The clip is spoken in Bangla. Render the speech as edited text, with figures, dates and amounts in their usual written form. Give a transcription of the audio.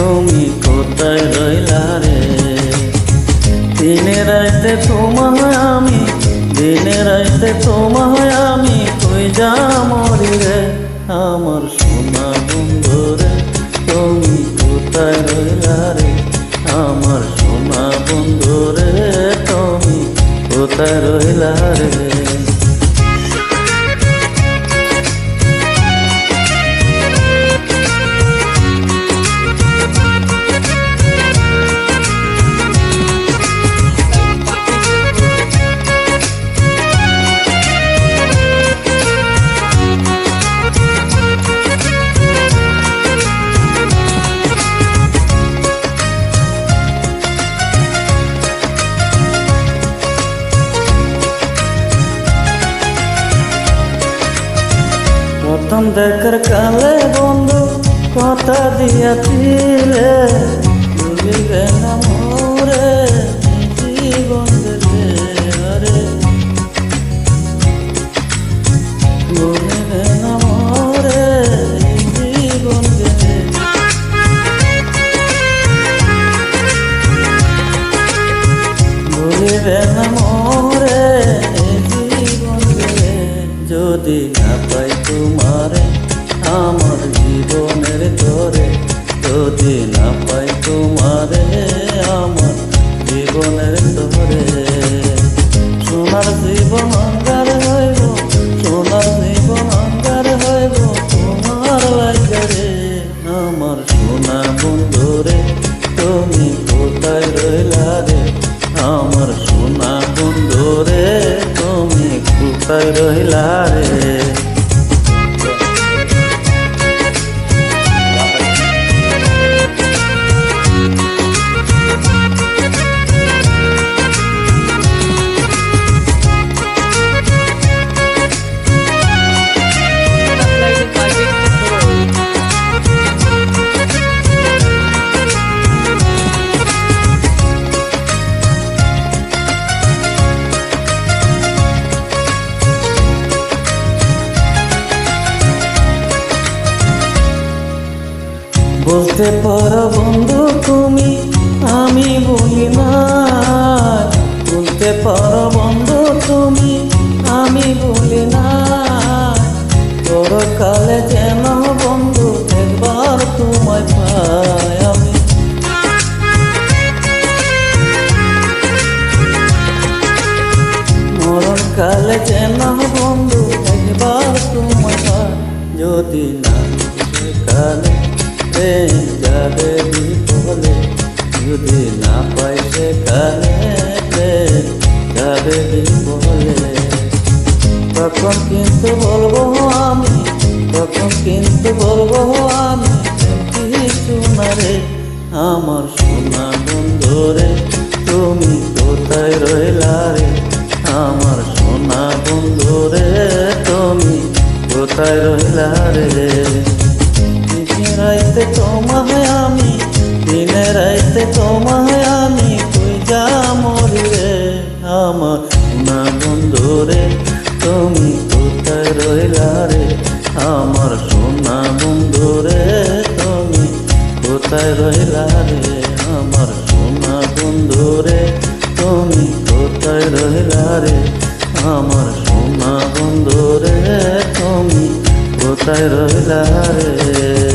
তুমি কোথায় রইলা রে। দিনে রাইতে তোমায় আমি, দিনে রাইতে তোমায় আমি কই যা মরি রে। আমার সোনা বন্ধু রে, তুমি কোথায় রইলা রে। আমার সোনা বন্ধু রে, তুমি কোথায় রইলা রে। প্রথম দেখার কালে বন্ধু কথা দিয়াছিলে, ভুলিবে না মোরে জীবন দেবে রে। ভুলিবে না মোরে জীবন দেবে। ভুলিবে না মোরে জীবন দেবে। যদি না পাই তোমারে আমার জীবনের তরে, যদি না পাই তোমারে আমার জীবনের তরে। সোনার জীবন অঙ্গার হইব, সোনার জীবন অঙ্গার হইব তোমার লাগে রে। আমার সোনা বন্ধু রে, তুমি কোথায় রইলা রে। আমার সোনা বন্ধু রে, তুমি কোথায় রইলা রে। বলতে পারো বন্ধু তুমি আমি বলি না, বলতে পারো বন্ধু তুমি আমি বলি না। পরকালে যেন বন্ধু একবার তোমায় পাই আমি। মরণকালে যেন বন্ধু একবার তোমায় পাই। যদি না কালে যাবে বিপলে, যদি না পাই সেখানে যাবে বিপলে। তখন কিন্তু বলবো আমি, তখন কিন্তু বলবো আমি কিছু না রে। আমার সোনা বন্ধু রে, তুমি কোথায় রইলা রে। আমার সোনা বন্ধু রে, তুমি কোথায় রইলা রে। রাইতে তোমায় আমি, দিনে রাইতে তোমায় আমি কই যা মরি রে। আমার সোনা বন্ধু রে, তুমি কোথায় রইলা রে। আমার সোনা বন্ধু রে, তুমি কোথায় রইলা রে। আমার সোনা বন্ধু রে, তুমি কোথায় রইলা রে। আমার সোনা বন্ধু রে, তুমি কোথায় রইলা রে।